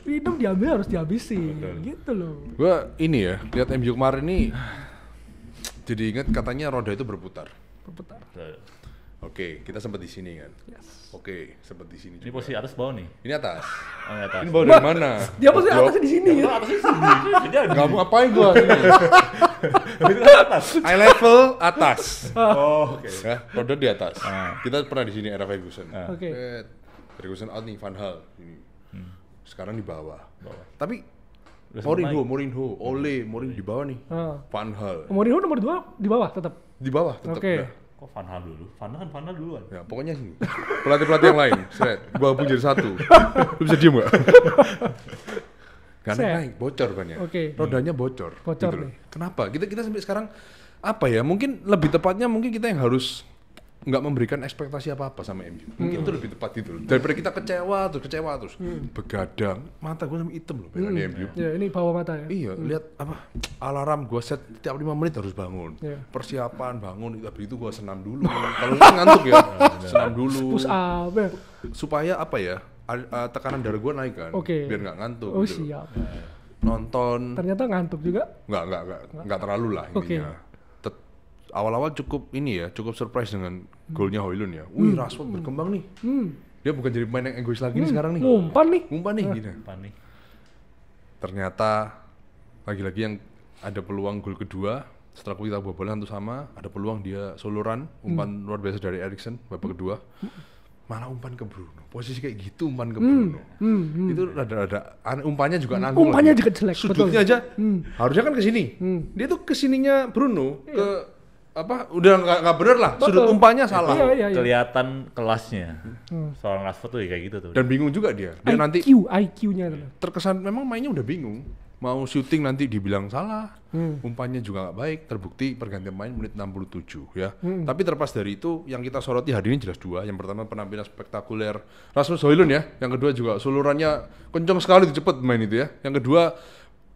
Hidup diambil harus dihabisin. Gitu loh. Gua ini ya, lihat MU kemarin nih jadi ingat katanya roda itu berputar. Oke, kita sempat di sini kan. Oke, sempat di sini. Ini posisi atas bawah nih. Ini atas. Oh, atas. Ini bawah dari mana? Dia pasti atasnya di sini ya. Atasnya sini. Jadi ada. Kamu ngapain gua ini? Itu kan atas. Eye level atas. Oh, oke. Ya, roda di atas. Kita pernah di sini era Ferguson. Oke. Ferguson out nih, Van Hal ini. Sekarang di bawah. Tapi Udah Mourinho, Ole, Mourinho di bawah nih. Van Hal Mourinho nomor 2 di bawah tetap. di bawah tetap. Oke. Udah. Kok Van Hal dulu? Van Hal duluan. Ya, pokoknya sih. Pelatih-pelatih yang lain, seret. Gua gabung jadi satu. Lu bisa diem gak? Karena naik, bocor bannya. Oke. Rodanya bocor. Bocor loh. nih. Kenapa? Kita sampai sekarang apa ya? Mungkin lebih tepatnya mungkin kita yang harus nggak memberikan ekspektasi apa-apa sama MU. Mungkin itu lebih tepat gitu loh. Daripada kita kecewa terus begadang, mata gue sampai hitam loh belan di MU. Ya, ini bawah mata ya. Iya, lihat apa alarm gue set tiap 5 menit harus bangun. Iya. Persiapan bangun, habis itu gue senam dulu. Kalau ngantuk ya, senam dulu. Push up ya. Supaya apa ya? Tekanan darah gue naik kan, Oke. biar nggak ngantuk. Oh gitu. siap. Nonton, Ternyata ngantuk juga. nggak terlalu lah intinya. Awal-awal cukup surprise dengan golnya Højlund ya. Wih, Rashford berkembang nih. Dia bukan jadi pemain yang egois lagi nih sekarang nih. Ngumpan nih gitu. Panik. Ternyata lagi-lagi yang ada peluang gol kedua setelah kita bobolan 1-1, ada peluang dia solo run, umpan luar biasa dari Eriksen babak kedua. Malah umpan ke Bruno. Posisi kayak gitu umpan ke Bruno. Itu rada-rada umpannya juga nanggung. Umpannya lagi. juga jelek. Sudutnya betul. aja harusnya kan ke sini. Dia tuh kesininya Bruno ke apa udah nggak bener lah. Betul. Sudut umpannya salah. Iya. Kelihatan kelasnya. Seorang Rashford tuh kayak gitu tuh. Dan bingung juga dia. Dia nanti IQ-nya itu. terkesan memang mainnya udah bingung. Mau syuting nanti dibilang salah. Umpannya juga nggak baik. Terbukti pergantian main menit 67 ya. Tapi terlepas dari itu yang kita soroti hari ini jelas dua. Yang pertama penampilan spektakuler Rasmus Højlund ya. Yang kedua juga sulurannya kencang sekali tuh, cepet main itu ya. Yang kedua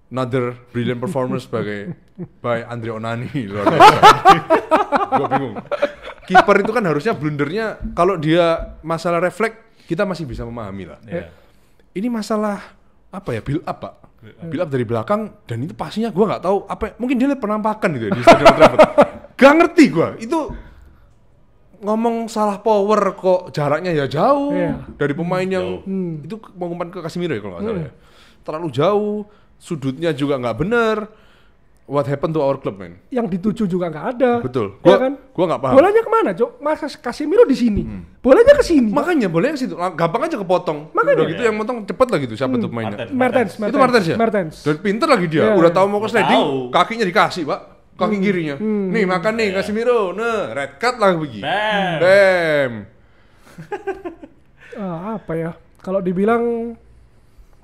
another brilliant performance by Andre Onana luar biasa. Gua bingung. Kiper itu kan harusnya blundernya kalau dia masalah refleks kita masih bisa memahami lah. Iya. Ini masalah apa ya, build up Pak. Build up dari belakang dan itu pastinya gua nggak tahu apa, mungkin dia lihat penampakan gitu ya di Stadion Old Trafford. Gak ngerti gua. Itu ngomong salah power kok jaraknya ya jauh dari pemain yang itu mau umpan ke Casemiro ya kalau nggak salah ya. Terlalu jauh. Sudutnya juga nggak bener. What happened to our club, man? Yang dituju juga nggak ada. Betul. Gua Gua nggak paham. Bolanya kemana, Cok? Masa Casemiro di sini. Bolanya ke sini. Makanya bolanya ke situ. Gampang aja kepotong. Makanya. Udah gitu yang motong cepet lah gitu. Siapa tuh mainnya? Mertens. Itu Mertens ya? Mertens. Dan pinter lagi dia. Iya. Udah tahu mau ke sliding, Tahu. kakinya dikasih, Pak. Kaki kirinya. Nih makan nih Casemiro. Nah, red card lah begini. Bam. Apa ya? Kalau dibilang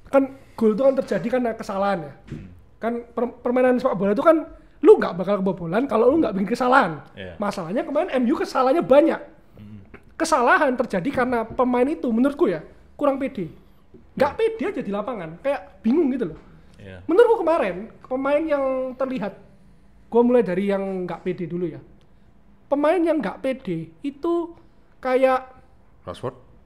kan gol itu kan terjadi karena kesalahan ya. Kan permainan sepak bola itu kan lu nggak bakal kebobolan kalau lu nggak bikin kesalahan. Yeah. Masalahnya kemarin MU kesalahannya banyak. Kesalahan terjadi karena pemain itu menurutku ya kurang pede. Nggak pede aja di lapangan, kayak bingung gitu loh. Yeah. Menurutku kemarin pemain yang terlihat, gua mulai dari yang nggak pede dulu ya. Pemain yang nggak pede itu kayak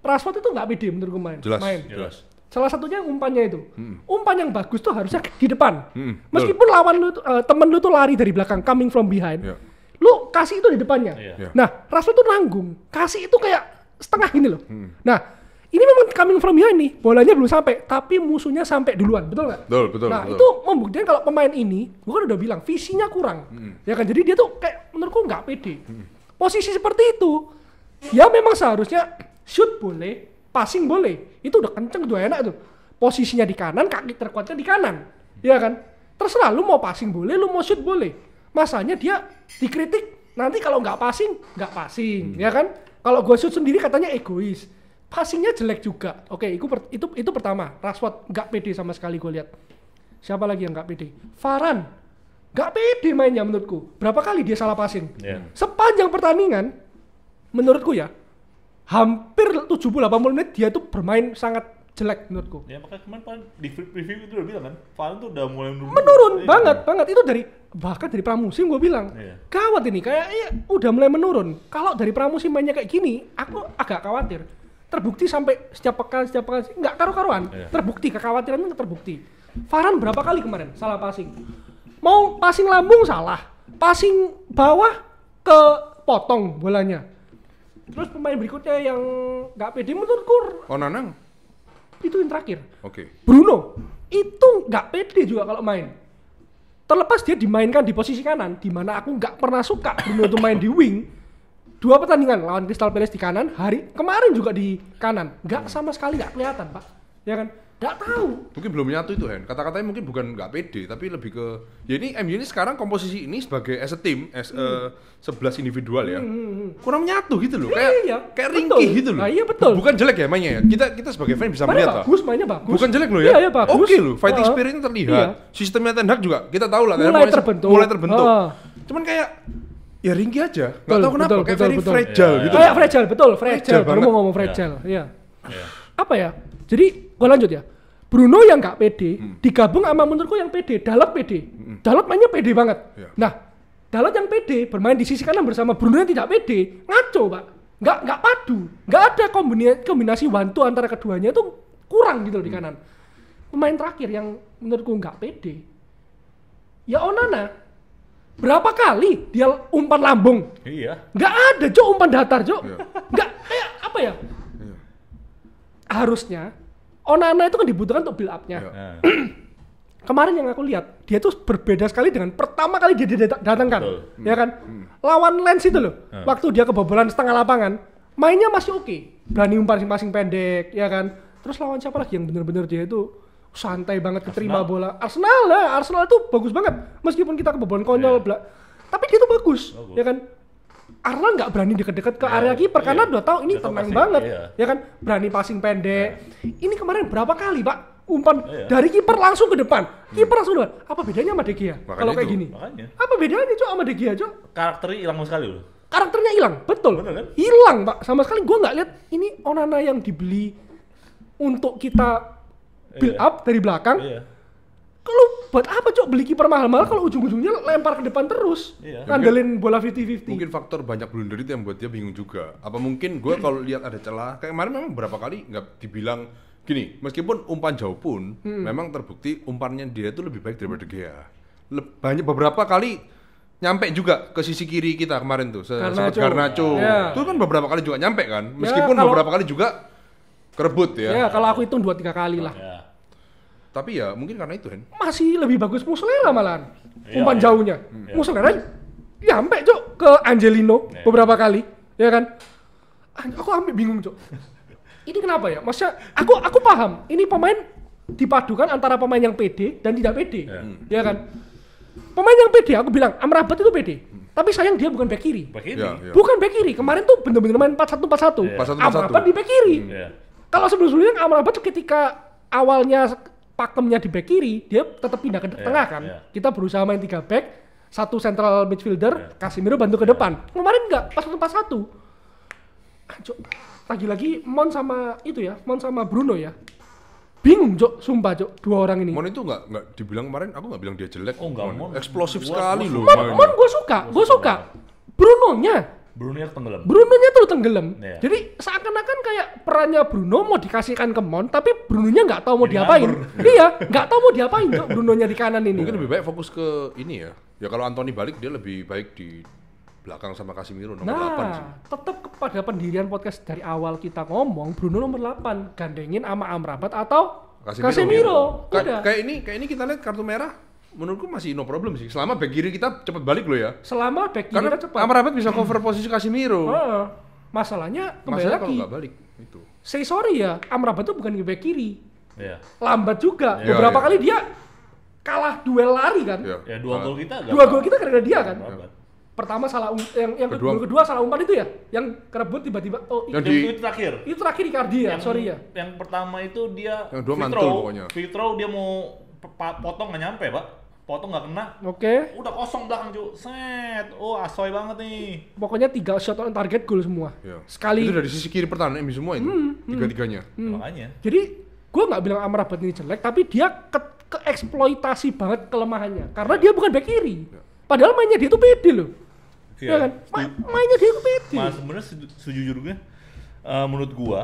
Rashford itu nggak pede menurutku main. Jelas. Salah satunya umpannya itu. Umpan yang bagus tuh harusnya di depan. Meskipun lawan lu temen lu tuh lari dari belakang, coming from behind. Lu kasih itu di depannya. Nah, Rashford tuh nanggung. Kasih itu kayak setengah gini loh. Nah, ini memang coming from behind nih. Bolanya belum sampai, tapi musuhnya sampai duluan. Betul nggak? Betul. Nah, itu membuktikan kalau pemain ini, gua kan udah bilang visinya kurang. Ya kan, jadi dia tuh kayak menurutku nggak pede. Posisi seperti itu, ya memang seharusnya shoot boleh, passing boleh, itu udah kenceng, udah enak tuh. Posisinya di kanan, kaki terkuatnya di kanan, ya kan? Terserah, lu mau passing boleh, lu mau shoot boleh. Masalahnya dia dikritik, nanti kalau nggak passing, ya kan? Kalau gua shoot sendiri katanya egois, passingnya jelek juga. Oke, itu pertama. Rashford nggak pede sama sekali gue lihat. Siapa lagi yang nggak pede? Varane, nggak pede mainnya menurutku. Berapa kali dia salah passing? Sepanjang pertandingan, menurutku ya. Hampir 70-80 menit dia tuh bermain sangat jelek menurutku. Ya makanya kemarin di preview itu udah bilang kan, Varane tuh udah mulai menurun banget itu bahkan dari pramusim gue bilang. Gawat ini, kayak udah mulai menurun. Kalau dari pramusim mainnya kayak gini, aku agak khawatir. terbukti sampai setiap pekan nggak karu-karuan. Terbukti kekhawatiran itu terbukti. Varane berapa kali kemarin salah passing? Mau passing lambung salah, passing bawah ke potong bolanya. Terus pemain berikutnya yang nggak pede menurutku Onana itu yang terakhir. oke. Bruno itu nggak pede juga kalau main. Terlepas dia dimainkan di posisi kanan, di mana aku nggak pernah suka Bruno itu main di wing. 2 pertandingan lawan Crystal Palace di kanan, hari kemarin juga di kanan, nggak sama sekali nggak kelihatan Pak, ya kan? Nggak tahu. Mungkin belum nyatu itu Hen. Kata-katanya mungkin bukan nggak pede, tapi lebih ke ya ini MU ini sekarang komposisi ini sebagai as a team, as 11 individual ya. Kurang nyatu gitu loh. Kayak betul. ringkih gitu loh. Nah, iya betul. Bukan jelek ya mainnya ya. Kita sebagai fan bisa Mainnya melihat bagus, lah. mainnya bagus. Bukan jelek loh ya. Iya, bagus. Oke loh, fighting spirit-nya terlihat. Iya. Sistemnya Ten Hag juga kita tahu lah. Mulai terbentuk. Mulai terbentuk. Ah. Cuman kayak ya ringkih aja. Nggak Betul, tahu kenapa. betul, Kayak betul, very betul. fragile Iya, gitu. Kayak fragile, betul, fragile. Baru banget. mau ngomong fragile, iya. Iya. Apa ya? Jadi gua lanjut ya. Bruno yang nggak pede, digabung sama menurutku yang pede, Dalot pede. Dalot mainnya pede banget. Iya. Nah, Dalot yang pede bermain di sisi kanan bersama Bruno yang tidak pede, ngaco Pak. Nggak padu, nggak ada kombinasi one two antara keduanya itu kurang gitu loh di kanan. Pemain terakhir yang menurutku nggak pede, ya Onana. Berapa kali dia umpan lambung? Iya. Nggak ada Cok umpan datar Cok. Iya. Nggak kayak apa ya? Harusnya Onana itu kan dibutuhkan untuk build up-nya. Iya. Nah, Kemarin yang aku lihat, dia tuh berbeda sekali dengan pertama kali dia didatangkan. Betul. Ya kan? Lawan Lens itu loh. Waktu dia kebobolan setengah lapangan, mainnya masih oke. Berani umpan passing pendek, ya kan? Terus lawan siapa lagi yang bener-bener dia itu santai banget keterima bola. Arsenal itu bagus banget. Meskipun kita kebobolan konyol, tapi dia tuh bagus. Ya kan? Arsenal nggak berani deket-deket ke area kiper karena udah tahu ini Udah tahu tenang pasti, banget, iya. ya kan? Berani passing pendek. Ini kemarin berapa kali Pak umpan Iya. dari kiper langsung ke depan, kiper langsung ke depan. Apa bedanya sama De Gea Makanya kalau kayak itu. gini? Makanya. Apa bedanya Cok sama De Gea Cok? Karakternya hilang sekali loh. Karakternya hilang, betul. Bener kan? Hilang Pak, sama sekali gue nggak lihat ini Onana yang dibeli untuk kita build Iya. up dari belakang. Iya. Kalau buat apa Cok beli kiper mahal-mahal kalau ujung-ujungnya lempar ke depan terus, Iya. ngandelin bola 50-50. Mungkin faktor banyak blunder itu yang buat dia bingung juga. Apa mungkin gue kalau lihat ada celah, kayak kemarin memang beberapa kali nggak dibilang gini, meskipun umpan jauh pun, memang terbukti umpannya dia itu lebih baik daripada De Gea. Banyak beberapa kali nyampe juga ke sisi kiri kita kemarin tuh, Garnacho. Ya. Itu kan beberapa kali juga nyampe kan, meskipun kalau- beberapa kali juga kerebut ya. Ya kalau aku hitung 2-3 kali lah. Ya. Tapi ya mungkin karena itu Hen. Masih lebih bagus Muslera malahan. Iya, Umpan iya. jauhnya. Muslera nyampe Cok ke Angelino Iya. beberapa kali, ya kan? Aku ambil bingung Cok. Ini kenapa ya? Maksudnya aku paham. Ini pemain dipadukan antara pemain yang pede dan tidak pede. Ya kan? Pemain yang pede aku bilang Amrabat itu pede. Tapi sayang dia bukan back kiri. Begini. Ya, ya. Bukan back kiri. Kemarin tuh bener-bener main 4-1-4-1. Iya. 4-1-4-1. Amrabat di back kiri. Iya. Kalau sebelum-sebelumnya Amrabat tuh ketika awalnya pakemnya di back kiri, dia tetap pindah ke tengah kan. iya. Kita berusaha main 3 back, 1 central midfielder, Casemiro bantu ke depan. Kemarin enggak, pas 1-4-1. Cok, lagi-lagi Mon sama itu ya, Mon sama Bruno ya. Bingung Cok, sumpah Cok, dua orang ini. Mon itu nggak dibilang kemarin, aku nggak bilang dia jelek. Oh, nggak, Mon. Eksplosif Gua sekali loh. Mon mainnya. gue suka. Brunonya Brunonya tuh tenggelam. Iya. Jadi seakan-akan kayak perannya Bruno mau dikasihkan ke Mon, tapi Brunonya nggak tahu mau Jadi diapain. ngambur. Iya, nggak tahu mau diapain Cok, Brunonya di kanan ini. Mungkin lebih baik fokus ke ini ya. Ya kalau Anthony balik dia lebih baik di belakang sama Casemiro nomor 8 sih. Nah, tetap kepada pendirian podcast dari awal kita ngomong Bruno nomor 8, gandengin sama Amrabat atau Casemiro. Udah. Kayak ini kita lihat kartu merah menurutku masih no problem sih. Selama back kiri kita cepat balik loh ya. Selama back kiri Karena kita cepat. Amrabat bisa cover posisi Casemiro. Heeh. Masalahnya kembali Masalah kalau lagi. nggak balik itu. Say sorry ya, Amrabat tuh bukan di back kiri. Iya. Lambat juga. Iya, Beberapa iya. kali dia kalah duel lari kan. Ya. Ya 2 gol kita agak. 2 gol kita gara-gara dia kan. Amrabat. Pertama salah yang Kedua- kedua salah umpan itu ya, yang kerebut tiba-tiba. Oh, Yang itu, di- Itu terakhir. itu terakhir Icardi ya, sorry ya. Yang pertama itu dia Yang dua free mantul throw. pokoknya. Free throw dia mau potong nggak nyampe, Pak. Potong nggak kena. Oke. Udah kosong belakang, Cuk. Set. Oh, asoy banget nih. Pokoknya 3 shot on target gol semua. Ya. Sekali. Itu dari sisi kiri pertahanan MU semua itu. Tiga-tiganya. Makanya. Jadi gue nggak bilang Amrabat ini jelek, tapi dia keeksploitasi banget kelemahannya. Karena dia bukan back kiri. Padahal mainnya dia tuh pede loh. Iya. Ya kan? Mainnya dia tuh pede. Mas sebenarnya sejujurnya menurut gua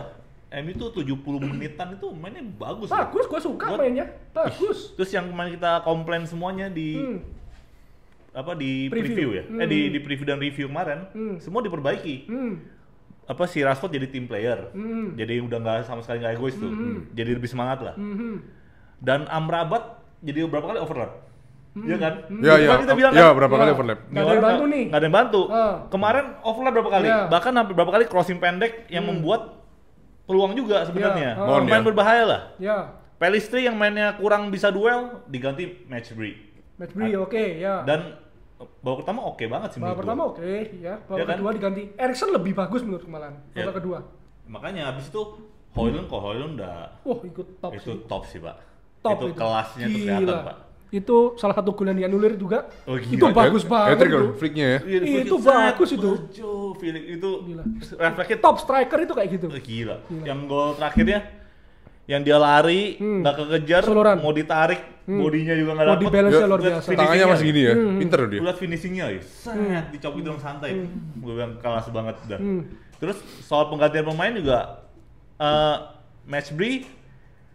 MU itu 70 menitan itu mainnya bagus. Bagus, gue suka Gua- mainnya. Bagus. Terus yang kemarin kita komplain semuanya di di Preview. preview ya? Di preview dan review kemarin, semua diperbaiki. Si Rashford jadi team player, jadi udah nggak sama sekali nggak egois tuh, jadi lebih semangat lah. Dan Amrabat jadi berapa kali overlap, ya kan? Iya, Kita bilang iya, kan, berapa kali overlap. Nggak ada yang bantu nih. Nggak ada yang bantu. Kemarin overlap berapa kali? Iya. Bahkan hampir berapa kali crossing pendek yang membuat peluang juga sebenarnya. Iya. Mon, Pemain ya. berbahaya lah. Ya, Pelistri yang mainnya kurang bisa duel diganti Matchbury. Matchbury oke ya. Dan babak pertama oke banget sih Babak menurut pertama gua. oke ya. Babak Ya kan? kedua diganti. Erikson lebih bagus menurut malahan. Ya. Babak kedua. Makanya habis itu Højlund udah Wah, ikut top itu sih. top sih, Pak. Top itu kelasnya tuh Gila. kelihatan, Pak. Itu salah satu gol yang dianulir juga. Oh, gila. Itu bagus banget. Hat-trick itu. flicknya ya. Itu bagus itu. Feeling itu Gila. refleksnya Top striker itu kayak gitu. gila. Yang gol terakhirnya yang dia lari nggak kekejar, Soloran. mau ditarik, bodinya juga nggak Body dapet. balance-nya Ya, luar lihat biasa. finishingnya. Tangannya masih gini ya. Pinter loh dia. Gue liat finishingnya ya, set dicopot dong santai. Gue bilang kelas banget udah. Terus soal penggantian pemain juga Matchbury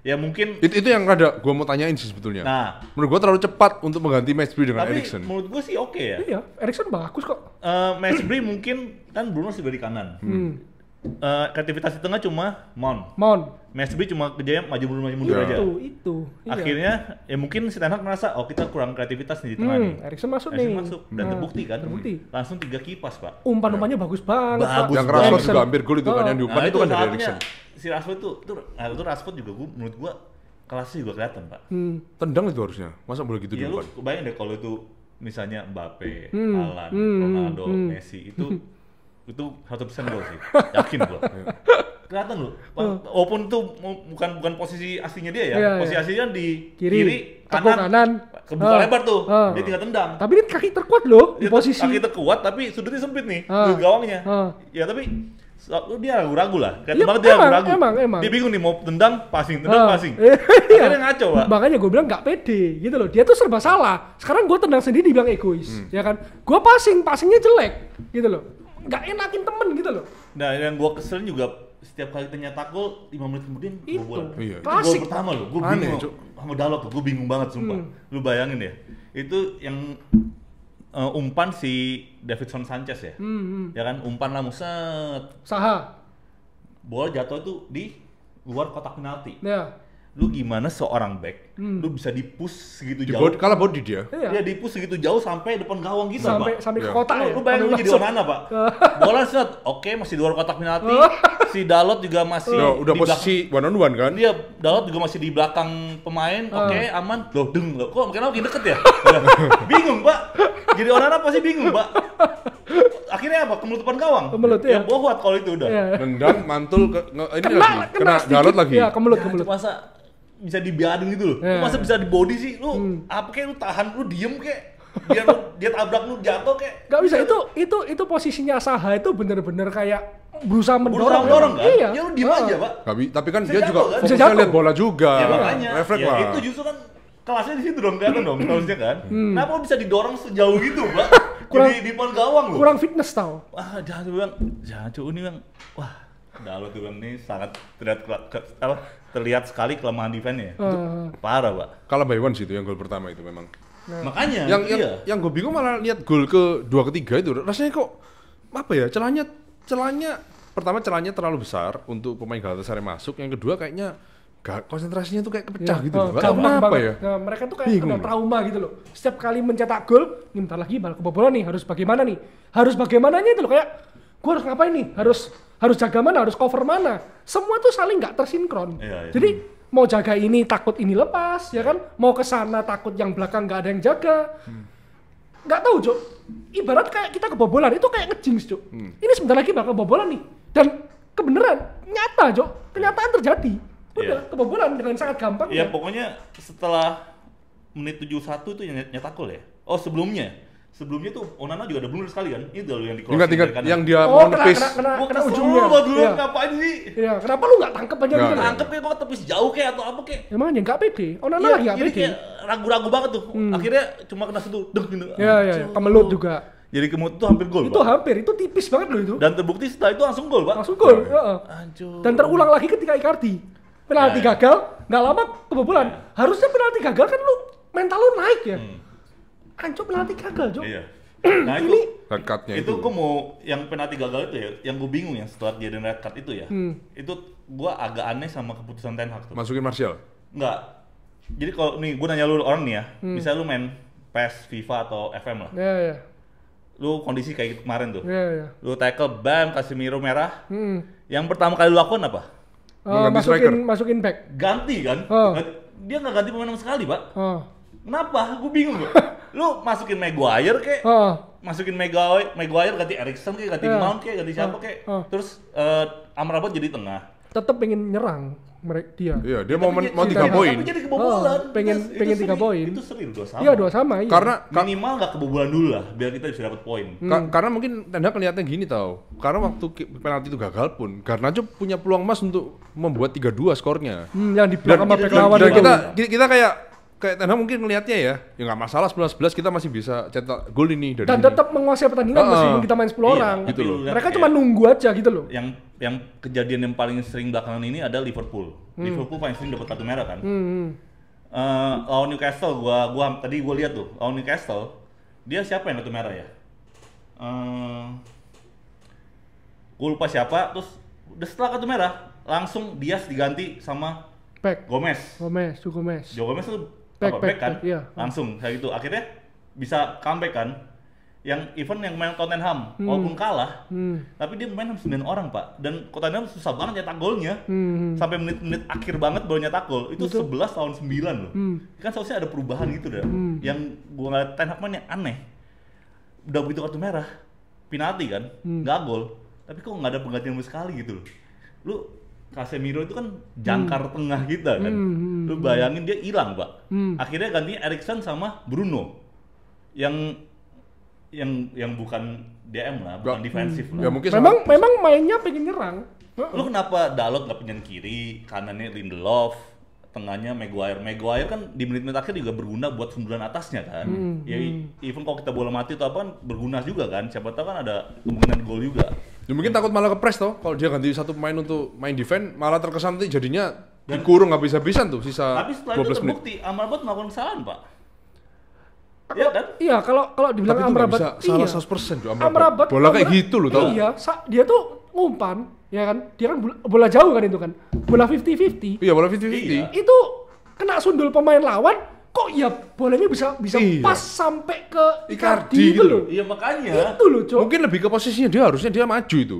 ya mungkin. Itu yang ada gua mau tanyain sih sebetulnya. Nah, Menurut gua terlalu cepat untuk mengganti Matchbury dengan tapi Erikson. menurut gue sih oke ya. Iya, Erikson bagus kok. Matchbury mungkin kan Bruno sudah di kanan. Kreativitas di tengah cuma Mount. Matchbury cuma kerjanya maju mundur Iya. aja. Itu. Iya. Akhirnya ya mungkin si Ten Hag merasa kita kurang kreativitas nih di tengah nih. Erikson masuk Erikson nih. masuk dan Nah, terbukti kan. Terbukti. Langsung 3 kipas, Pak. Umpan-umpannya bagus banget. Bagus. Yang Yang Rashford Erikson. juga hampir gol itu kan yang diumpan itu kan dari saatnya Erikson. Si Rashford itu Rashford juga menurut gua kelasnya juga kelihatan, Pak. Tendang itu harusnya. Masa boleh gitu Iya, lu diumpan? bayangin deh kalau itu misalnya Mbappe, Haaland, Ronaldo, Messi itu 100% gol sih. Yakin gua. Kelihatan loh. Walaupun itu bukan posisi aslinya dia ya. Iya, Posisi iya. aslinya di Kiri, kiri, tekuk kanan. kebuka lebar tuh. Ah. Dia tinggal tendang. Tapi ini kaki terkuat loh di Dia posisi. kaki terkuat tapi sudutnya sempit nih, Ah. di gawangnya. Ah. Ya tapi dia ragu-ragu lah. Kayak Iya, banget dia emang, ragu-ragu. emang. Dia bingung nih mau tendang, passing, Ah. Iya. Akhirnya ngaco, Pak. Makanya gue bilang nggak pede gitu loh. Dia tuh serba salah. Sekarang gue tendang sendiri dibilang egois, ya kan? Gue passingnya jelek gitu loh. Nggak enakin temen gitu loh. Nah, yang gua keselin juga setiap kali kita nyetak gol 5 menit kemudian Itu. bola. Iya. Itu gol Klasik. pertama loh, gua Aneh, bingung Cuk. sama Dalot tuh, gua bingung banget sumpah. Lu bayangin ya. Itu yang umpan si Davinson Sanchez ya. Ya kan umpan lah muset. Saha. Bola jatuh itu di luar kotak penalti. Ya. Lu gimana seorang back, lu bisa di-push segitu Di jauh. kalah body dia. Iya. Dia di-push segitu jauh sampai depan gawang kita, Pak. Sampai ke Iya. kotak ya. Lu bayangin lu jadi Langsung. Onana, Pak. Bola set, oke masih di luar kotak penalti. Si Dalot juga masih Udah di posisi one on one kan? Dia Dalot juga masih di belakang pemain, oke aman. Loh, loh, kok kenapa makin deket ya? Bingung, Pak. Jadi Onana pasti bingung, Pak. Akhirnya apa? Kemelut depan gawang. Kemelut, ya. Yang bohwat kalau itu udah. Iya. Nendang, mantul ini Kena lagi. Kena sedikit. Dalot lagi. Iya, kemelut. Itu masa bisa dibiarin gitu loh. Lu Iya. masa bisa di body sih? Lu apa kayak lu tahan, lu diem kayak biar dia tabrak lu jatuh kayak. Gak bisa, itu posisinya Saha itu bener-bener kayak berusaha Berusaha mendorong. mendorong kan? Iya. Ya lu diem aja, Pak. Tapi kan Bisa dia jatuh, juga kan? Bisa fokusnya jatuh. lihat bola juga. Ya makanya, Refleks ya lah. itu justru kan kelasnya di situ dong, kelihatan dong harusnya kan. Kenapa bisa didorong sejauh gitu, Pak? Kurang- Jadi di depan gawang loh. Kurang fitness tau. Wah, jangan tuh bilang, jangan cuy ini bang. Wah, Dalot tuh bang ini sangat terlihat sekali kelemahan defense-nya. Parah, Pak. Kalah by one sih itu yang gol pertama itu memang. Makanya, iya. Yang gue bingung malah lihat gol kedua ketiga itu rasanya kok apa ya celahnya pertama celahnya terlalu besar untuk pemain Galatasaray masuk, yang kedua kayaknya konsentrasinya tuh kayak kepecah gitu loh. Gak tau gampang kenapa banget. ya. Nah, mereka tuh kayak Bingung. kena trauma gitu loh. Setiap kali mencetak gol, ini bentar lagi bakal kebobolan nih, harus bagaimana nih? Harus bagaimananya itu loh, kayak gua harus ngapain nih? Harus jaga mana? Harus cover mana? Semua tuh saling nggak tersinkron. Iya, iya. Jadi mau jaga ini takut ini lepas, ya kan? Mau ke sana takut yang belakang nggak ada yang jaga. Nggak tahu, Cuk. Ibarat kayak kita kebobolan, itu kayak ngejinx, Cuk. Ini sebentar lagi bakal kebobolan nih. Dan kebenaran, nyata, Cuk. Kenyataan terjadi. Udah, Iya. kebobolan dengan sangat gampang. Ya pokoknya setelah menit 71 itu yang nyetak gol ya. Oh sebelumnya tuh Onana juga ada blunder sekali kan. Ini dulu yang di crossing Ingat dari kanan. yang dia Oh, mau kena nepis. Gua kena kesel ujungnya. banget dulu, Iya. ngapain sih? Iya, kenapa lu nggak tangkep aja Nggak, gitu? nggak. Tangkep kayak kok tepis jauh kayak atau apa kayak. Emang aja nggak pede. Onana Iya, lagi nggak ini pede. kayak ragu-ragu banget tuh. Akhirnya cuma kena situ, deng gitu. Iya, iya, kemelut juga. Jadi Kemut itu hampir gol, Itu Pak. hampir, itu tipis banget loh itu. Dan terbukti setelah itu langsung gol, Pak. Langsung gol. heeh. Hancur. Dan terulang lagi ketika Icardi. Penalti Ya. gagal, nggak lama kebobolan. Harusnya penalti gagal kan lu mental lu naik ya. Anjir penalti gagal, Cok. Iya. Nah itu Red card-nya itu gue mau yang penalti gagal itu ya, yang gue bingung ya setelah dia dan red card itu ya. Itu gue agak aneh sama keputusan Ten Hag tuh. Masukin Martial. Enggak. Jadi kalau nih gue nanya lu orang nih ya, misalnya lu main PES, FIFA atau FM lah. Iya, iya. Lu kondisi kayak kemarin tuh. Iya, iya. Lu tackle bam, Casemiro merah. Hmm. Yang pertama kali lu lakukan apa? Mengganti striker. Masukin back. Ganti kan? Oh. Dia nggak ganti pemain sama sekali, Pak. Oh. Kenapa? Gue bingung gua. Lu masukin Maguire kayak Oh. masukin Maguire ganti Erikson kayak ganti Mount kayak ganti siapa kayak. Terus Amrabat jadi tengah. Tetap pengen nyerang mereka dia. Iya, dia mau Tapi 3 poin. Tapi jadi kebobolan. pengen Itu 3 seri. poin. Itu seri 2 sama. Iya, 2 sama. Iya. Karena minimal nggak kebobolan dulu lah biar kita bisa dapat poin. karena mungkin Ten Hag kelihatannya gini tau. Karena waktu penalti itu gagal pun, Garnacho punya peluang emas untuk membuat 3-2 skornya. yang di belakang sama back dan- lawan Dan itu. kita kayak Ten Hag mungkin ngelihatnya ya nggak masalah 11-11 kita masih bisa cetak gol ini dari dan sini. tetap menguasai pertandingan meskipun kita main 10 Iya, orang. gitu tapi loh. lu lihat Mereka kayak cuma nunggu aja gitu loh. yang kejadian yang paling sering belakangan ini ada Liverpool. Liverpool paling sering dapat kartu merah kan. Lawan Newcastle tadi gua lihat tuh lawan Newcastle dia siapa yang kartu merah ya? Gue lupa siapa. Terus udah setelah kartu merah langsung Diaz diganti sama Back. Gomez. Gomez. Joe Gomez tuh Back, back kan? back, iya. Langsung kayak gitu. Akhirnya bisa comeback kan? Yang even yang main Tottenham walaupun kalah, tapi dia main sama 9 orang, Pak. Dan Tottenham susah banget nyetak golnya. Sampai menit-menit akhir banget baru nyetak gol. Itu 11 lawan 9 loh. Kan seharusnya ada perubahan gitu dah. Yang gua ngeliat Ten Hag main yang aneh. Udah begitu kartu merah, penalti kan? Nggak gol. Tapi kok nggak ada penggantian sama sekali gitu loh. Lu Casemiro itu kan jangkar tengah kita kan. Lu bayangin dia hilang, Pak. Akhirnya gantinya Erikson sama Bruno. Yang bukan DM lah, bukan defensif Ya lah. mungkin Memang mainnya pengen nyerang. Lu kenapa Dalot nggak pinjam kiri, kanannya Lindelof, tengahnya Maguire. Maguire kan di menit-menit akhir juga berguna buat sundulan atasnya kan. Ya even kalau kita bola mati atau apa kan berguna juga kan. Siapa tahu kan ada kemungkinan gol juga. Ya mungkin takut malah ke press toh. Kalau dia ganti satu pemain untuk main defense, malah terkesan nanti jadinya dikurung nggak bisa-bisan tuh sisa Tapi setelah itu 12 menit. terbukti Amrabat melakukan kesalahan, Pak. Iya kan? Iya, kalau Tapi dibilang itu nggak Amrabat, bisa salah 100% tuh Amrabat Bola kayak gitu loh tau. Iya, dia tuh ngumpan, ya kan? Dia kan bola jauh kan itu kan. Bola 50-50. Iya, bola 50-50. Iya. Itu kena sundul pemain lawan, kok ya bolanya bisa Iya. pas sampai ke Icardi Icardi gitu gitu loh. Iya makanya. Itu loh, Cok. Mungkin lebih ke posisinya dia harusnya dia maju itu.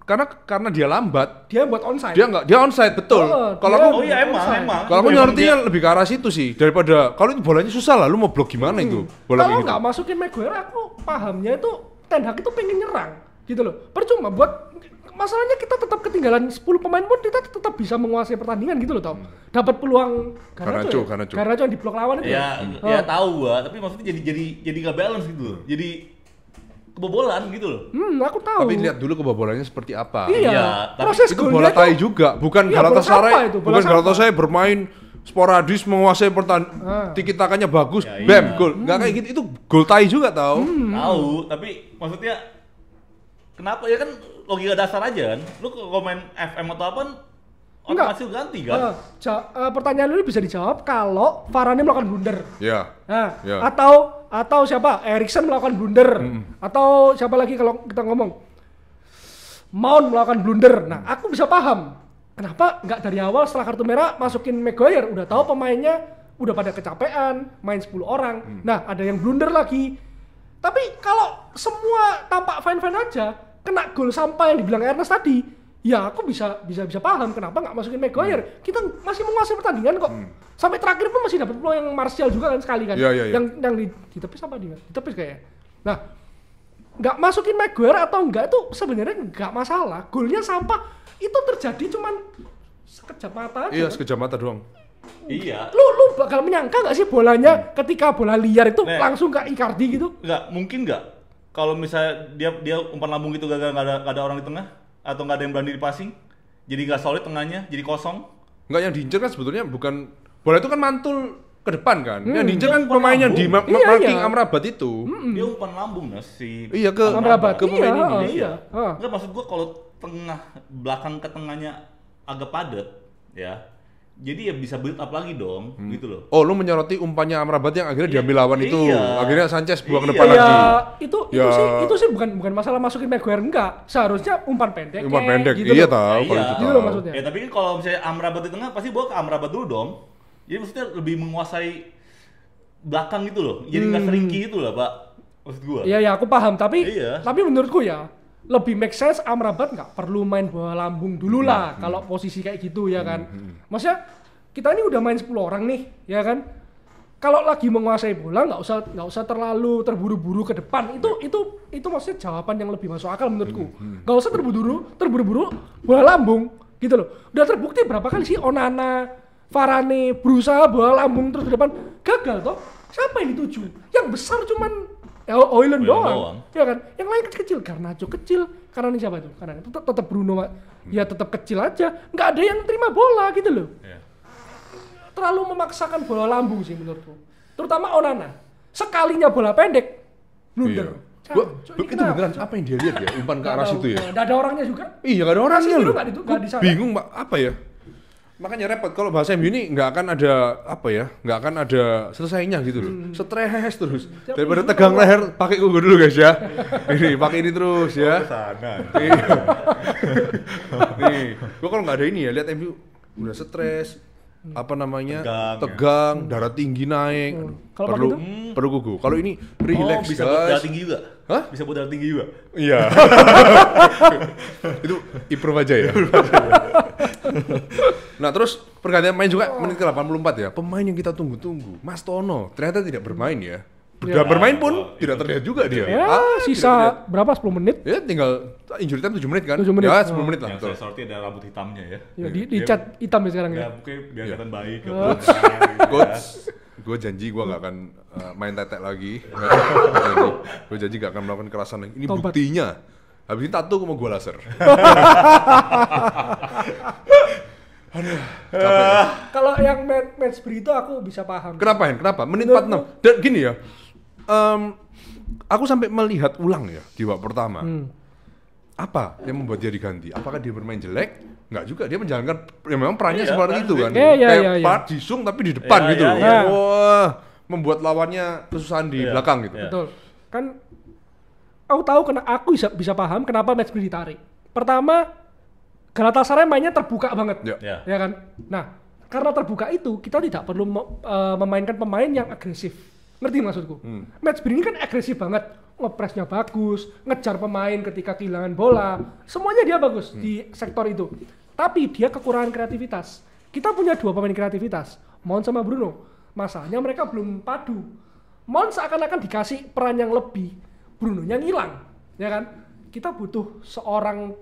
Karena dia lambat, Dia buat onside. dia onside betul. Kalau dia- aku Oh iya emang. kalau aku Emang nyortinya lebih ke arah situ sih daripada kalau itu bolanya susah lah, lu mau blok gimana itu bola Kalau kayak nggak gitu. masukin Maguire, aku pahamnya itu Ten Hag itu pengen nyerang gitu loh. Percuma buat masalahnya kita tetap ketinggalan 10 pemain pun kita tetap bisa menguasai pertandingan gitu loh tau. Dapat peluang Garnacho. Garnacho yang di blok lawan itu. Ya tahu gua, tapi maksudnya jadi nggak balance gitu loh. Jadi kebobolan gitu loh. Aku tahu. Tapi lihat dulu kebobolannya seperti apa. Iya. Iya, tapi Proses Itu golnya bola tuh- tai juga, bukan Iya, bola sampah Galatasaray. itu, bola Bukan sampah. Galatasaray bermain sporadis menguasai pertandingan, tiki-takanya bagus, Ya, iya. bam, gol. Nggak kayak gitu, itu gol tai juga tau. Tahu, tapi maksudnya kenapa ya kan logika dasar aja kan. Lu kalau main FM atau apa kan otomatis ganti kan. Pertanyaan lu bisa dijawab kalau Varane melakukan blunder. Ya. Nah, Ya. atau siapa? Erikson melakukan blunder. Atau siapa lagi kalau kita ngomong? Mount melakukan blunder. Nah, aku bisa paham. Kenapa nggak dari awal setelah kartu merah masukin Maguire? Udah tahu pemainnya udah pada kecapean, main 10 orang. Nah, ada yang blunder lagi. Tapi kalau semua tampak fine-fine aja, kena gol sampah yang dibilang Ernest tadi, ya aku bisa paham kenapa nggak masukin Maguire. Kita masih menguasai pertandingan kok. Sampai terakhir pun masih dapat peluang yang Martial juga kan sekali kan. Iya, iya, iya. Yang di tepis apa dia? Di tepis kayaknya. Nah, nggak masukin Maguire atau enggak itu sebenarnya nggak masalah. Golnya sampah itu terjadi cuman sekejap mata aja. Iya, kan? sekejap mata doang. Iya. Lu bakal menyangka nggak sih bolanya ketika bola liar itu Nek. langsung ke Icardi gitu? Mungkin nggak kalau misalnya dia umpan lambung gitu gak ada orang di tengah atau nggak ada yang berani di passing, jadi nggak solid tengahnya, jadi kosong. Enggak, yang diincer kan sebetulnya bukan bola itu kan mantul ke depan kan. Yang diincar kan pemain yang di marking Amrabat itu. Dia umpan lambung si Iya ke Amrabat ke pemain ini. Iya. Enggak, maksud gua kalau belakang ke tengahnya agak padat ya. Jadi ya bisa build up lagi dong, gitu loh. Oh, lu menyoroti umpannya Amrabat yang akhirnya diambil lawan itu. Akhirnya Sanchez buang ke depan Iya, lagi. itu sih bukan masalah masukin Maguire, enggak. Seharusnya umpan pendek. Umpan pendek. Gitu Iya loh. tahu kalau Iya. itu. Gitu tahu. loh maksudnya. Ya tapi kan kalau misalnya Amrabat di tengah pasti bawa ke Amrabat dulu dong. Jadi maksudnya lebih menguasai belakang gitu loh. Jadi nggak seringki itu lah, Pak. Maksud gua. Iya, aku paham, tapi Iya. menurutku ya lebih make sense Amrabat nggak perlu main bola lambung dulu lah kalau posisi kayak gitu ya kan. Maksudnya kita ini udah main 10 orang nih, ya kan? Kalau lagi menguasai bola nggak usah terlalu terburu-buru ke depan. Itu maksudnya jawaban yang lebih masuk akal menurutku. Nggak usah terburu-buru bola lambung gitu loh. Udah terbukti berapa kali sih Onana, Varane berusaha bola lambung terus ke depan, gagal toh. Siapa yang dituju? Yang besar cuman Højlund doang. Ya kan? Yang lain kecil, Garnacho kecil. Karena ini siapa tuh? Karena tetap Bruno, ya tetap kecil aja. Nggak ada yang terima bola gitu loh. Iya. Terlalu memaksakan bola lambung sih menurutku. Terutama Onana. Sekalinya bola pendek, blunder. Itu beneran apa yang dia lihat ya? Umpan ke arah situ ya? Nggak ada orangnya juga. Iya, nggak ada orangnya loh. Nggak di sana. Bingung, Pak. Apa ya? Makanya repot kalau bahasa MU ini nggak akan ada nggak akan ada selesainya gitu loh. Stres terus. Daripada tegang leher, pakai kuku dulu guys ya. Ini pakai ini terus ya. Sana. Nih, gua kalau nggak ada ini ya lihat MU udah stres, tegang, darah tinggi naik. Kalau perlu kuku. Kalau ini relax bisa buat darah guys. tinggi juga. Hah? Bisa buat darah tinggi juga. Iya. Itu improve aja ya. Nah terus pergantian main juga menit ke 84 ya. Pemain yang kita tunggu-tunggu, Mas Tono, ternyata tidak bermain ya. Bermain pun tidak terlihat juga dia. Ya, sisa berapa? 10 menit? Ya tinggal injury time 7 menit kan? 7 menit. Ya 10 menit lah. Yang saya sorti ada rambut hitamnya ya. Ya, dicat hitam ya sekarang ya. Ya, mungkin biar kelihatan baik. Coach, gue janji gue gak akan main tetek lagi. Gue janji gak akan melakukan kekerasan lagi. Ini Tobat. buktinya. Habis ini tato gue mau gue laser. Kalau yang match itu aku bisa paham. Kenapa Hen? Kenapa? Menit 46. Dan gini ya, aku sampai melihat ulang ya di babak pertama. Apa yang membuat dia diganti? Apakah dia bermain jelek? Enggak juga, dia menjalankan ya memang perannya seperti itu kan. Kayak Park Ji-sung tapi di depan gitu loh. Wah, membuat lawannya kesusahan di belakang gitu. Betul. Kan aku tahu aku bisa paham kenapa match ditarik. Pertama, Galatasaray mainnya terbuka banget. Ya kan? Nah, karena terbuka itu kita tidak perlu memainkan pemain yang agresif. Ngerti maksudku? Match ini kan agresif banget. Ngepresnya bagus, ngejar pemain ketika kehilangan bola. Semuanya dia bagus di sektor itu. Tapi dia kekurangan kreativitas. Kita punya 2 pemain kreativitas, Mount sama Bruno. Masalahnya mereka belum padu. Mount seakan-akan dikasih peran yang lebih, Bruno-nya ngilang. Ya kan? Kita butuh seorang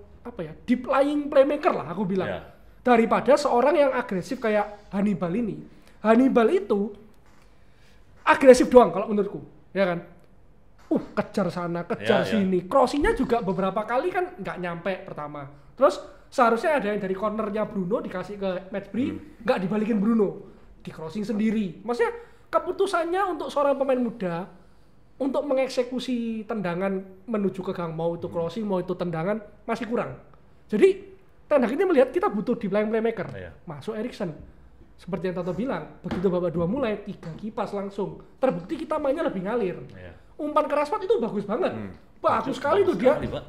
deep lying playmaker lah aku bilang. Daripada seorang yang agresif kayak Hannibal ini. Hannibal itu agresif doang kalau menurutku, ya kan? Kejar sana, kejar sini. Crossing-nya juga beberapa kali kan nggak nyampe pertama. Terus seharusnya ada yang dari cornernya Bruno dikasih ke Matchbury, nggak dibalikin Bruno, di crossing sendiri. Maksudnya keputusannya untuk seorang pemain muda untuk mengeksekusi tendangan menuju ke gang, mau itu crossing, mau itu tendangan, masih kurang. Jadi Ten Hag ini melihat kita butuh deep lying playmaker. Masuk Eriksen. Seperti yang Tato bilang, begitu babak 2 mulai 3 kipas langsung. Terbukti kita mainnya lebih ngalir. Umpan ke Rashford itu bagus banget. Bagus sekali tuh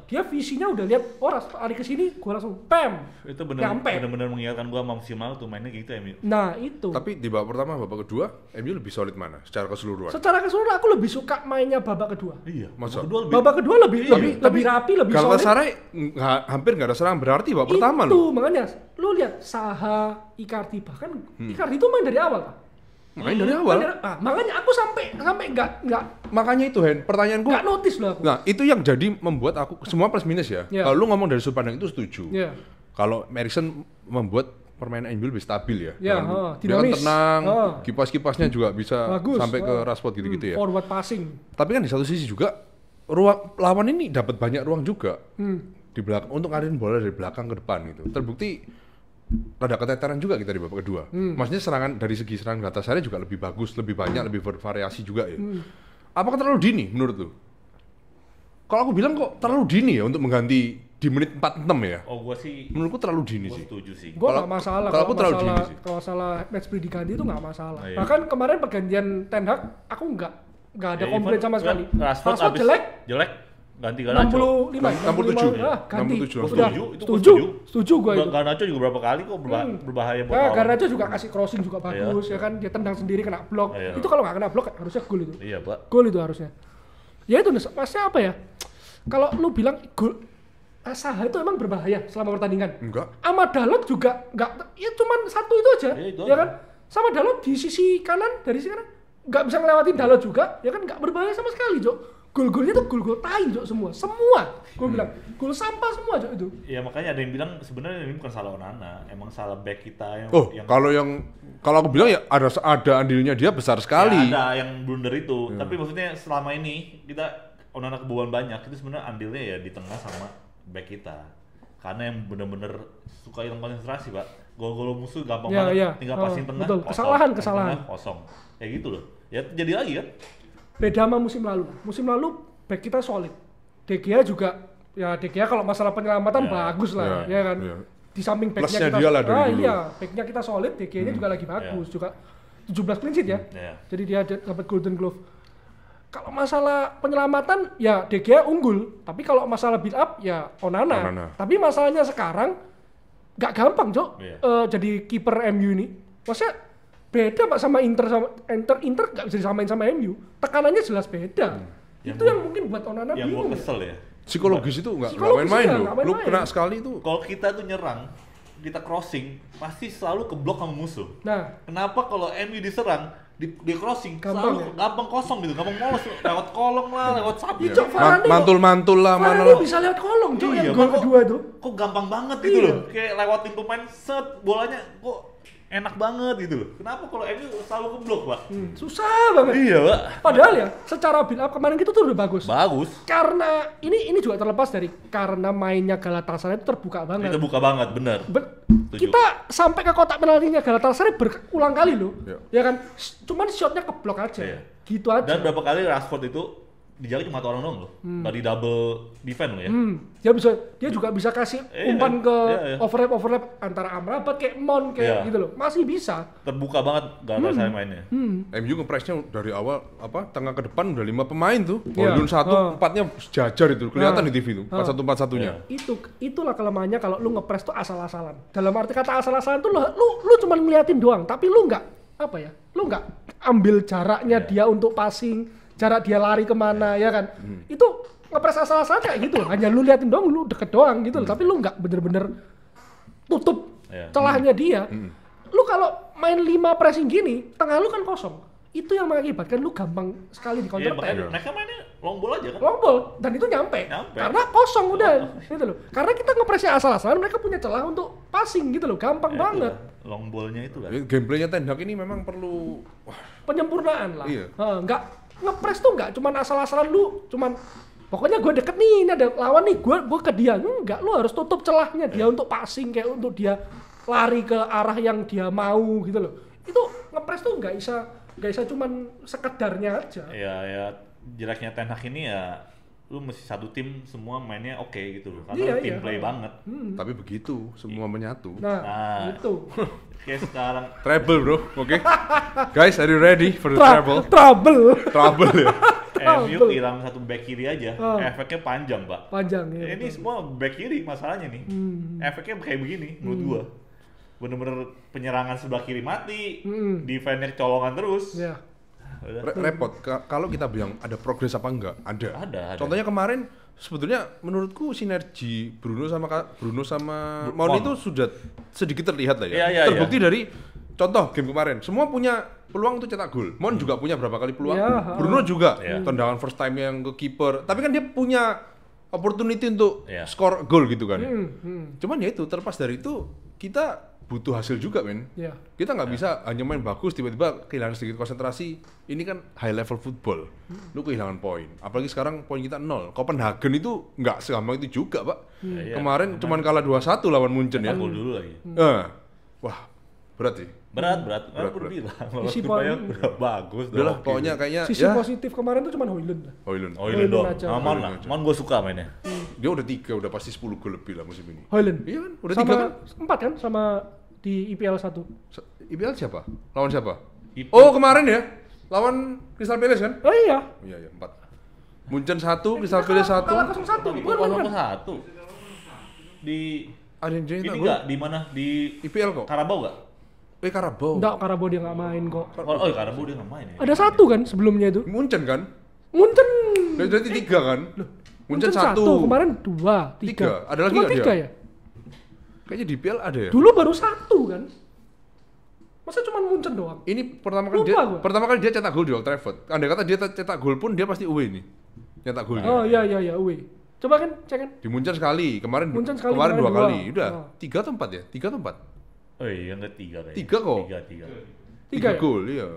dia visinya udah lihat lari ke sini, gua langsung pam. Itu benar-benar mengingatkan gua sama musim lalu tuh mainnya gitu MU. Nah, itu. Tapi di babak pertama, babak kedua, MU lebih solid mana secara keseluruhan? Secara keseluruhan aku lebih suka mainnya babak kedua. Iya. Masa? Babak kedua lebih rapi, lebih solid. Galatasaray hampir nggak ada serangan berarti babak pertama loh. Itu makanya lu lihat Saha, Icardi, bahkan Icardi itu main dari awal. Main dari awal. Makanya aku sampai nggak Makanya itu Hen, pertanyaanku. Nggak notice loh aku. Nah itu yang jadi membuat aku semua plus minus ya. Kalau lu ngomong dari sudut pandang itu setuju. Kalau Eriksen membuat permainan MU lebih stabil ya. Dia kan tenang, kipas-kipasnya juga bisa bagus, sampai ke Rashford gitu-gitu ya. Forward passing. Tapi kan di satu sisi juga lawan ini dapat banyak ruang juga di belakang untuk ngalirin bola dari belakang ke depan gitu. Terbukti rada keteteran juga kita di babak kedua. Maksudnya dari segi serangan Galatasaray juga lebih bagus, lebih banyak, lebih bervariasi juga ya. Apakah terlalu dini menurut lu? Kalau aku bilang kok terlalu dini ya untuk mengganti di menit 46 ya. Oh, gua sih Menurutku terlalu dini gua sih. setuju sih. Gue nggak masalah kalau aku terlalu dini sih. kalau masalah match play diganti itu nggak masalah. Oh, iya. Bahkan kemarin pergantian Ten Hag aku nggak ada komplain sama sekali. Rashford Rashford jelek ganti Garnacho. 65 ganti. 67. Gua Udah, setuju, itu gua setuju gue itu. Garnacho juga berapa kali kok berbahaya buat Nah, lawan. Garnacho juga kasih crossing juga bagus Iya. ya kan, dia tendang sendiri kena blok. Iya. Itu kalau nggak kena blok harusnya gol itu. Iya, Pak. Gol itu harusnya. Ya itu maksudnya apa ya? Kalau lu bilang gol Saha itu emang berbahaya selama pertandingan. Enggak. Ahmad Dalot juga nggak, ya cuman satu itu aja, Ya, itu ya aja. kan? Sama Dalot di sisi kanan, dari sisi kanan nggak bisa ngelewatin Dalot juga, ya kan nggak berbahaya sama sekali, Jok. Gol-golnya tuh gol-gol tai, Jok, semua. Gue bilang gol sampah semua, Jok itu. Ya makanya ada yang bilang sebenarnya ini bukan salah Onana, emang salah back kita yang Oh, kalau aku bilang ya ada andilnya dia besar sekali. Ya, ada yang blunder itu. Tapi maksudnya selama ini kita Onana kebobolan banyak, itu sebenarnya andilnya ya di tengah sama back kita. Karena yang bener-bener suka hilang konsentrasi, Pak. Gol-gol musuh gampang Ya, banget, ya. tinggal Oh, passing tengah, betul. kosong. Kesalahan. Tengah, kosong. Kayak gitu loh. Ya jadi lagi kan. Beda sama musim lalu. Musim lalu back kita solid. De Gea juga, ya De Gea kalau masalah penyelamatan bagus lah, ya kan. Ya. Di samping backnya Plusnya kita, dia lah dari dulu. iya, backnya kita solid, De Gea-nya juga lagi bagus, juga 17 clean sheet ya. Ya. Jadi dia dapat Golden Glove. Kalau masalah penyelamatan ya De Gea unggul, tapi kalau masalah build up ya Onana. Tapi masalahnya sekarang nggak gampang, Jok. Iya. Jadi kiper MU ini. Maksudnya beda Pak sama Inter nggak bisa disamain sama MU. Tekanannya jelas beda. Itu yang mungkin buat Onana Yang bingung. gua kesel ya. Psikologis itu nggak Psikologis main-main iya, loh. nggak Lu main-main. kena sekali itu. Kalau kita tuh nyerang, kita crossing, pasti selalu keblok sama musuh. Nah, Kenapa kalau MU diserang, di crossing Gampang selalu ya? gampang kosong gitu, gampang molos lewat kolong lah, lewat sapi. Cok, Varane Mantul-mantul lah mana Varane lah. bisa lihat kolong, Cok, yang Iya, gol kok- kedua itu. Kok gampang banget gitu Iya. loh, kayak lewatin pemain set bolanya kok enak banget gitu loh. Kenapa kalau MU selalu keblok, Pak? Susah banget. Iya, Pak. Padahal ya, secara build up kemarin kita tuh udah bagus. Bagus. Karena ini juga terlepas dari karena mainnya Galatasaray itu terbuka banget. Kita buka banget, bener. Setuju. Kita sampai ke kotak penaltinya Galatasaray berulang kali loh, Iya. ya kan? Cuman shotnya keblok aja, Iya. gitu aja. Dan berapa kali Rashford itu dijaga cuma 4 orang doang loh, nggak di double defend loh ya. Dia juga bisa kasih Iya, umpan ke iya. overlap antara Amrabat kayak Mon kayak Iya. gitu loh, masih bisa. Terbuka banget Galatasaray mainnya. MU ngepresnya dari awal tengah ke depan udah 5 pemain tuh. Iya. Holdun 1, 4-nya sejajar itu. Kelihatan di TV tuh. 4-1-4-1-nya. Itulah kelemahannya kalau lu ngepres tuh asal-asalan. Dalam arti kata asal-asalan tuh lu cuma ngeliatin doang, tapi lu nggak apa ya? Lu nggak ambil jaraknya dia untuk passing, jarak dia lari kemana ya kan? Itu ngepres asal-asalan kayak gitu. Hanya lu liatin doang, lu deket doang gitu loh. Tapi lu nggak bener-bener tutup Iya. celahnya dia. Lu kalau main 5 pressing gini, tengah lu kan kosong. Itu yang mengakibatkan lu gampang sekali di Iya, counter makanya attack. mereka mainnya long ball aja kan. Long ball dan itu nyampe. Karena kosong udah gitu loh. Karena kita ngepresnya asal-asalan, mereka punya celah untuk passing gitu loh, gampang banget. Long ballnya itu kan. Gameplaynya Ten Hag ini memang perlu Penyempurnaan lah. Iya. Nggak ngepres tuh nggak cuman asal-asalan lu, cuman pokoknya gue deket nih, ini ada lawan nih, gue ke dia. Enggak, lu harus tutup celahnya dia untuk passing, kayak untuk dia lari ke arah yang dia mau gitu loh. Itu ngepres tuh nggak bisa cuman sekedarnya aja. Ya jeleknya Ten Hag ini ya lu mesti satu tim semua mainnya oke gitu loh. Iya, Karena tim iya. play banget. tapi begitu semua menyatu. Nah, gitu. Kayak sekarang Treble bro, oke? Guys, are you ready for the treble? Trouble. Trouble ya. MU kehilangan satu back kiri aja, efeknya panjang, Pak. Panjang ya. Ini semua back kiri masalahnya nih. Efeknya kayak begini menurut gua. Bener-bener penyerangan sebelah kiri mati, defense-nya colongan terus. Ya. Udah. Repot. Kalau kita bilang ada progres apa enggak? Ada. Ada. Contohnya kemarin sebetulnya menurutku sinergi Bruno sama Mount itu sudah sedikit terlihat lah ya. Iya, Terbukti dari contoh game kemarin. Semua punya peluang untuk cetak gol. Mount juga punya berapa kali peluang. Iya, Bruno juga Iya. tendangan first time yang ke kiper. Tapi kan dia punya opportunity untuk Iya. skor gol gitu kan. Hmm. Cuman ya itu terlepas dari itu kita butuh hasil juga men. Ya. Kita nggak bisa hanya main bagus tiba-tiba kehilangan sedikit konsentrasi. Ini kan high level football. Lu kehilangan poin. Apalagi sekarang poin kita 0. Copenhagen itu nggak segampang itu juga, Pak. Iya, Kemarin cuman kalah 2-1 lawan Munchen ya. Gol dulu lagi. Wah, berat sih. Berat. Berat. Aku bilang Isi Kurmaya poin. udah bagus. Udah lah, oke. pokoknya kayaknya Sisi ya. positif kemarin tuh cuma Højlund lah. Højlund. Højlund dong. aja. Aman lah. Højlund aja. Man gue suka mainnya. Dia udah 3, udah pasti 10 gol lebih lah musim ini. Højlund. Iya kan? Udah Sama 3 kan? 4 kan sama di IPL 1. IPL siapa? Lawan siapa? IPL. Oh, kemarin ya. Lawan Crystal Palace kan? Oh iya. Iya, 4. Munchen 1, Crystal Palace 1. Kalah 0-1. Bukan. 1 di Ada yang ini cetak gol. enggak di mana di IPL kok. Karabau enggak? Karabau. Enggak, Karabo dia nggak main kok. Oh, Karabau dia enggak main ya. Ada 1 kan sebelumnya itu. Munchen kan? Munchen. Berarti 3 kan? Munchen 1. Kemarin 2, 3. Tiga. Ada lagi Cuma nggak 3 dia? ya? Kayaknya di IPL ada ya? Dulu baru 1 kan? Masa cuma Munchen doang? Ini pertama kali dia cetak gol di Old Trafford. Andai kata dia cetak gol pun dia pasti away nih. Nyetak golnya. Oh iya, away. Coba kan, cek kan. Di Munchen sekali, kemarin Munchen sekali, kemarin 2 kemarin kali. dua. Udah, Oh. 3 atau 4 ya? 3 atau 4? Oh iya, enggak 3 kayaknya. 3 kok. 3. 3 ya? gol, iya.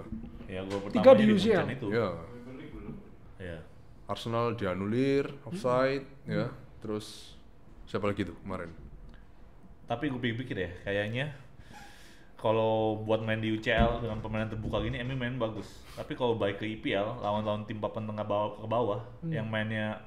Ya, gol Tiga pertama di Munchen UCL. itu. Iya. Iya. Arsenal dianulir, offside, ya. Terus siapa lagi tuh kemarin? Tapi gue pikir ya, kayaknya kalau buat main di UCL dengan permainan terbuka gini, MU main bagus. Tapi kalau balik ke IPL, lawan-lawan tim papan tengah ke bawah, yang mainnya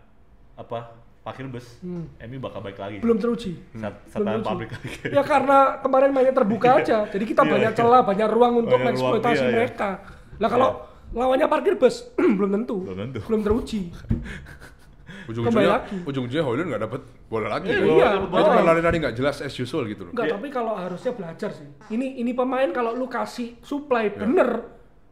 parkir bus, MU bakal balik lagi. Belum teruji. Setelah pabrik lagi. Ya karena kemarin mainnya terbuka aja. Jadi kita banyak celah, banyak ruang untuk Banyak ruang, mengeksploitasi iya. mereka. Lah kalau lawannya parkir bus, belum tentu. Belum teruji. Kembali lagi. Ujung-ujungnya Højlund nggak dapet bola lagi. Iya. Dia cuma lari-lari nggak jelas as usual gitu loh. Enggak, tapi kalau harusnya belajar sih. Ini pemain kalau lu kasih supply bener,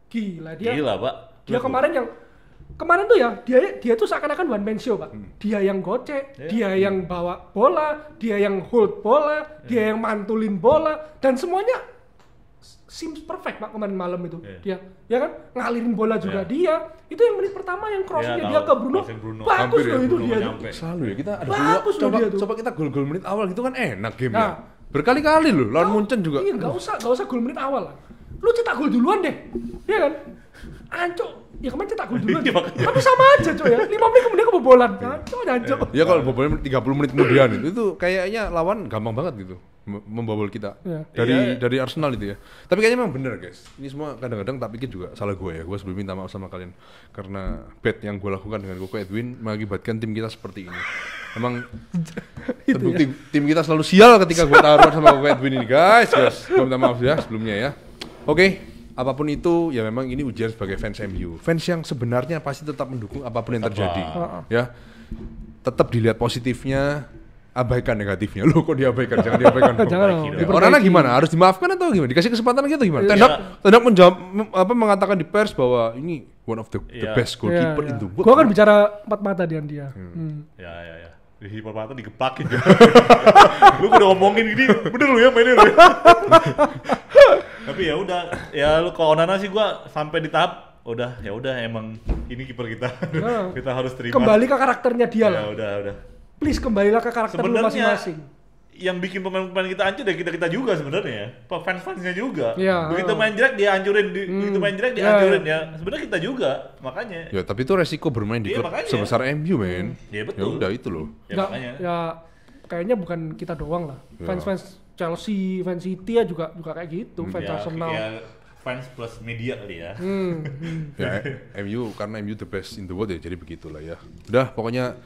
gila dia. Gila, Pak. Dia kemarin tuh ya, dia tuh seakan-akan one man show, Pak. Dia yang gocek, dia yang bawa bola, dia yang hold bola, dia yang mantulin bola, dan semuanya seems perfect, Pak, kemarin malam itu. Dia, ya kan, ngalirin bola juga dia. Itu yang menit pertama yang crossingnya dia ke Bruno. Bruno. Bagus Hampir ya, loh itu Bruno dia. nyampe. Selalu ya kita ada Bagus loh dia tuh. coba kita gol-gol menit awal gitu kan enak game Nah. ya. Berkali-kali loh lawan Munchen juga. Iya, nggak usah gol menit awal lah. Lu cetak gol duluan deh, iya kan? Ancok, ya kemarin cetak gol duluan. Iya, makanya. Tapi sama aja coy ya, 5 menit kemudian kebobolan. Ancok. Ya kalau bobolnya 30 menit kemudian itu kayaknya lawan gampang banget gitu membobol kita. Iya. Dari Arsenal itu ya. Tapi kayaknya memang bener guys. Ini semua kadang-kadang tak pikir juga salah gue ya. Gue sebelum minta maaf sama kalian karena bet yang gue lakukan dengan Koko Edwin mengakibatkan tim kita seperti ini. Emang terbukti tim kita selalu sial ketika gue taruhan sama Koko Edwin ini guys. Gue minta maaf ya sebelumnya ya. Oke, apapun itu ya memang ini ujian sebagai fans MU. Fans yang sebenarnya pasti tetap mendukung apapun yang terjadi. Ya. Tetap dilihat positifnya, abaikan negatifnya. Loh kok diabaikan? Jangan diabaikan. Jangan. Ya, orangnya gimana? Harus dimaafkan atau gimana? Dikasih kesempatan gitu gimana? Tendak menjawab mengatakan di pers bahwa ini one of the best goalkeeper in the world. Gua kan bicara empat mata dia. Ya. Di mata digeplakin. Lu udah ngomongin gini, bener lu ya mainnya lu. Tapi ya udah, ya lu kalau Onana sih gua sampai di tahap udah emang ini kiper kita. Kita harus terima. Kembali ke karakternya dia lah. Ya udah. Please kembalilah ke karakter lu masing-masing. Yang bikin pemain-pemain kita hancur ya kita juga sebenarnya, fans-fansnya juga. Ya, begitu main jelek dia hancurin, begitu main jelek dia hancurin ya. Sebenarnya kita juga, makanya. Ya tapi itu resiko bermain di klub makanya. sebesar MU men. Ya betul. Ya udah itu loh. Makanya. Ya kayaknya bukan kita doang lah. Fans-fans Chelsea, fans City ya juga kayak gitu, fans Arsenal. Ya, fans plus media kali ya. Ya MU karena MU the best in the world ya jadi begitulah ya. Udah pokoknya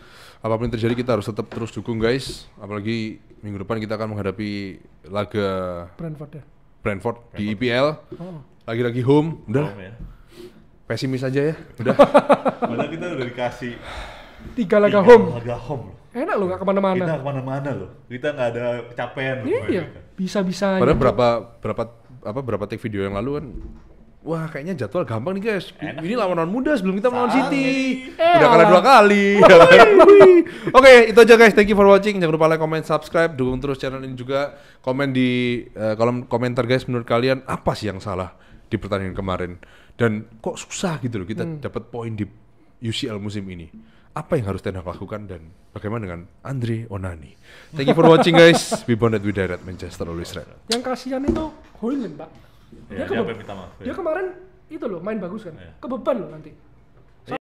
apapun yang terjadi kita harus tetap terus dukung guys. Apalagi minggu depan kita akan menghadapi laga Brentford di IPL. Lagi-lagi home. Udah. Ya. Pesimis aja ya. Udah. Padahal kita udah dikasih 3 laga home. Laga home. Enak loh, gak kemana-mana. Kita kemana-mana loh. Kita nggak ada capaian. Iya, bisa-bisa. Padahal berapa take video yang lalu kan, wah kayaknya jadwal gampang nih guys. Ini lawan muda sebelum kita melawan City. Udah kalah 2 kali. Oke, itu aja guys. Thank you for watching. Jangan lupa like, comment, subscribe, dukung terus channel ini juga. Komen di kolom komentar guys, menurut kalian apa sih yang salah di pertandingan kemarin? Dan kok susah gitu loh kita dapat poin di UCL musim ini. Apa yang harus Ten Hag lakukan dan bagaimana dengan Andre Onana? Thank you for watching guys. We bonded with Direct Manchester always red. Yang kasihan itu Højlund, Pak. Ya, dia minta maaf. Dia kemarin itu loh main bagus kan. Kebeban loh nanti.